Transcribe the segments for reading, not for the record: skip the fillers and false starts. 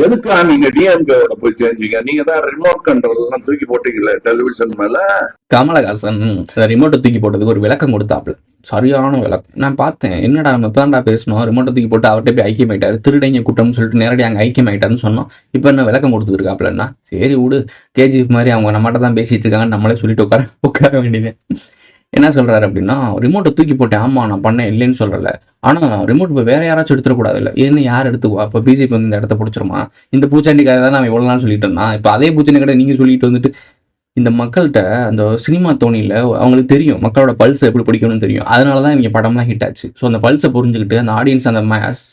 எதுக்கா நீங்க டிஎம்கேவோட போய் சேர்ந்தீங்க? நீங்க தான் ரிமோட் கண்ட்ரோல் எல்லாம் தூக்கி போட்டீங்களே டெலிவிஷன் மேல. கமலஹாசன் ரிமோட்டை தூக்கி போட்டதுக்கு ஒரு விளக்கம் கொடுத்தாப்புல, சரியான விளக்கம். நான் பார்த்தேன், என்னடா நம்ம இப்பதான்டா பேசணும், ரிமோட்டை தூக்கி போட்டு அவர்கிட்ட போய் ஐக்கியமாயிட்டாரு, திருடைங்க கூட்டம்னு சொல்லிட்டு நேரடியாக அங்கே ஐக்கியமாயிட்டாருன்னு சொன்னோம். இப்போ என்ன விளக்கம் கொடுத்துருக்காப்புலன்னா, சரி விடு, கேஜிஎஃப் மாதிரி அவங்க நம்மகிட்ட தான் பேசிட்டு இருக்காங்கன்னு நம்மளே சொல்லிட்டு உட்கார வேண்டியது. என்ன சொல்றாரு அப்படின்னா, ரிமோட்டை தூக்கி போட்டேன், ஆமா நான் பண்ணேன், இல்லைன்னு சொல்லல. ஆனா ரிமோட் இப்போ வேற யாராச்சும் எடுத்துடக்கூடாது இல்லை, என்ன யார் எடுத்துக்குவா? இப்போ பிஜேபி வந்து இந்த இடத்த பிடிச்சிருமா? இந்த பூச்சாண்டிக்காக தான் நான் எவ்வளோ நாள் சொல்லிட்டு இருந்தான், இப்போ அதே பூச்சாண்டி கடை நீங்க சொல்லிட்டு வந்துட்டு இந்த மக்கள்கிட்ட அந்த சினிமா தோணியில் அவங்களுக்கு தெரியும் மக்களோட பல்ஸை எப்படி பிடிக்கணும்னு தெரியும். அதனால தான் இங்கே படம்லாம் ஹிட் ஆச்சு. ஸோ அந்த பல்ஸை புரிஞ்சுக்கிட்டு அந்த ஆடியன்ஸ் அந்த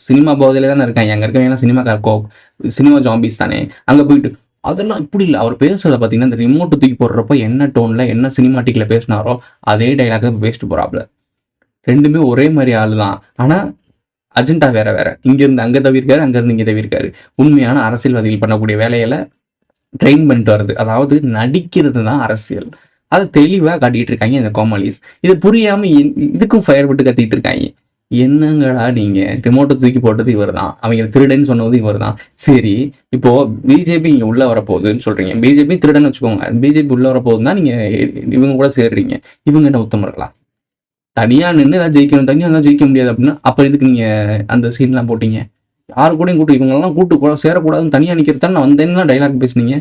சினிமா போதையில தானே இருக்காங்க, அங்கே இருக்கவங்க சினிமா ஜாம்பிஸ் தானே. அங்கே போயிட்டு அதெல்லாம் இப்படி இல்லை, அவர் பேசுறத பார்த்தீங்கன்னா இந்த ரிமோட்டு தூக்கி போடுறப்ப என்ன டோனில் என்ன சினிமாட்டிக்கில் பேசினாரோ அதே டைலாக் தான் பேசிட்டு போகிறாப்புல. ரெண்டுமே ஒரே மாதிரி ஆள் தான், ஆனால் அஜெண்டா வேற வேற. இங்கேருந்து அங்கே தவிர்க்காரு, அங்கேருந்து இங்கே தவிர்க்காரு. உண்மையான அரசியல்வாதிகள் பண்ணக்கூடிய வேலையில ட்ரெயின் பண்ணிட்டு வருது, அதாவது நடிக்கிறது தான் அரசியல். அதை தெளிவாக காட்டிட்டு இருக்காங்க இந்த கோமாளிஸ். இது புரியாம இதுக்கும் ஃபயர் விட்டு கத்திட்டு இருக்காங்க. என்னங்கடா நீங்க, ரிமோட்டை தூக்கி போட்டது இவர் தான், அவங்க திருடன்னு சொன்னது இவர் தான். சரி, இப்போ பிஜேபி இங்க உள்ள வரப்போகுதுன்னு சொல்றீங்க, பிஜேபி திருடன்னு வச்சுக்கோங்க, பிஜேபி உள்ள வரப்போகுது தான் நீங்க இவங்க கூட சேர்றீங்க. இவங்க என்ன உத்தமர்களா? தனியா நின்று ஏதாவது ஜெயிக்கணும், தனியாக தான் ஜெயிக்க முடியாது அப்படின்னா அப்ப இதுக்கு நீங்க அந்த சீன்லாம் போட்டீங்க? யாரு கூடயும் கூட்டு இவங்கெல்லாம் கூட்டு சேரக்கூடாதுன்னு தனியாக நிற்கிறது தான் நான் வந்தேன்னா டைலாக் பேசுனீங்க.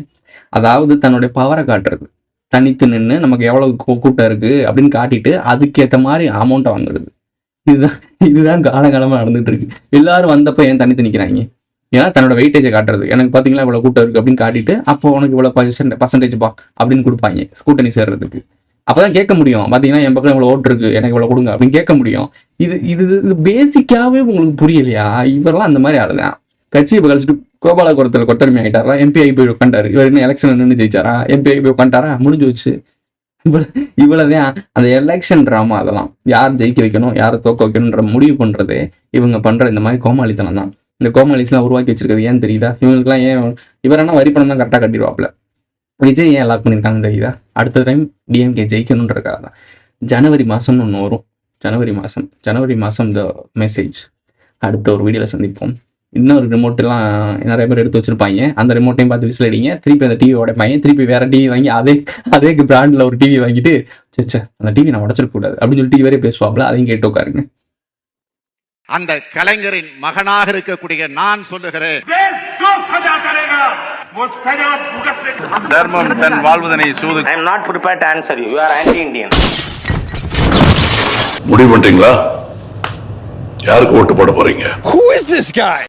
அதாவது தன்னுடைய பவரை காட்டுறது, தனித்து நின்று நமக்கு எவ்வளவு கூட்டம் இருக்கு அப்படின்னு காட்டிட்டு அதுக்கேற்ற மாதிரி அமௌண்ட்டை வாங்குறது. இதுதான் காலகாலமாக நடந்துட்டு இருக்கு. எல்லாரும் வந்தப்போ ஏன் தனித்து நிற்கிறாங்க? ஏன்னா தன்னோட வெயிட்டேஜை காட்டுறது, எனக்கு பார்த்தீங்களா இவ்வளோ கூட்டம் இருக்கு அப்படின்னு காட்டிட்டு அப்போ உனக்கு இவ்வளோ பர்சன்டேஜ் பா அப்படின்னு கொடுப்பாங்க கூட்டணி சேர்றதுக்கு. அப்போதான் கேட்க முடியும், பார்த்தீங்கன்னா என் பக்கம் இவ்வளோ ஓட்டு இருக்கு, எனக்கு இவ்வளோ கொடுங்க அப்படின்னு கேட்க முடியும். இது இது இது பேசிக்காவே உங்களுக்கு புரியலையா? இவரெல்லாம் அந்த மாதிரி ஆளுதான். கட்சியை இப்போ கழிச்சிட்டு கோபாலபுரத்தில் கொத்தடிமை ஆகிட்டாரா, எம்பி ஆகி போய் உட்காண்டாரு. இவர் என்ன எலெக்ஷன் நின்று ஜெயிச்சாரா? எம்பி ஆகி போய் உட்காண்டாரா? முடிஞ்சு வச்சு. இவ்வளவுதான் அந்த எலெக்ஷன் ட்ராமா. அதெல்லாம் யார் ஜெயிக்க வைக்கணும், யாரை தோக்க வைக்கணும்ன்ற முடிவு பண்றது இவங்க பண்ற இந்த மாதிரி கோமாளித்தனம் தான். இந்த கோமாளிஸ்லாம் உருவாக்கி வச்சிருக்கிறது ஏன் தெரியுதா? இவங்களுக்குலாம் ஏன் இவரெல்லாம் வரி பணம் தான் கரெக்டாக கட்டிடுவாப்ல. விஜய் ஏன் லாக் பண்ணியிருக்காங்கன்னு தெரியுதா? அடுத்த டைம் டிஎம்கே ஜெயிக்கணுன்றக்காக தான். ஜனவரி மாதம்னு ஒன்று வரும், ஜனவரி மாதம் இந்த மெசேஜ். அடுத்த ஒரு வீடியோவில் சந்திப்போம். இன்னொரு ரிமோட்டெல்லாம் நிறைய பேர் எடுத்து வச்சிருப்பாங்க, அந்த ரிமோட்டையும் பார்த்து விசில் அடிங்க, திருப்பி அந்த டிவி உடைப்பாங்க, திருப்பி வேற டிவி வாங்கி அதே பிராண்டில் ஒரு டிவி வாங்கிட்டு சே அந்த டிவி நான் உடச்சிருக்கூடாது அப்படின்னு சொல்லி டிவி பேசுவாப்ல, அதையும் கேட்டு உட்காருங்க. அந்த கலைஞரின் மகனாக இருக்கக்கூடிய நான் சொல்லுகிறேன், தர்மம் தன் வாழ்வதனை சூது. I am not prepared to answer you. You are anti-Indian. முடிவு பண்ணிட்டீங்களா? யாருக்கு ஓட்டு போட போறீங்க? Who is this guy?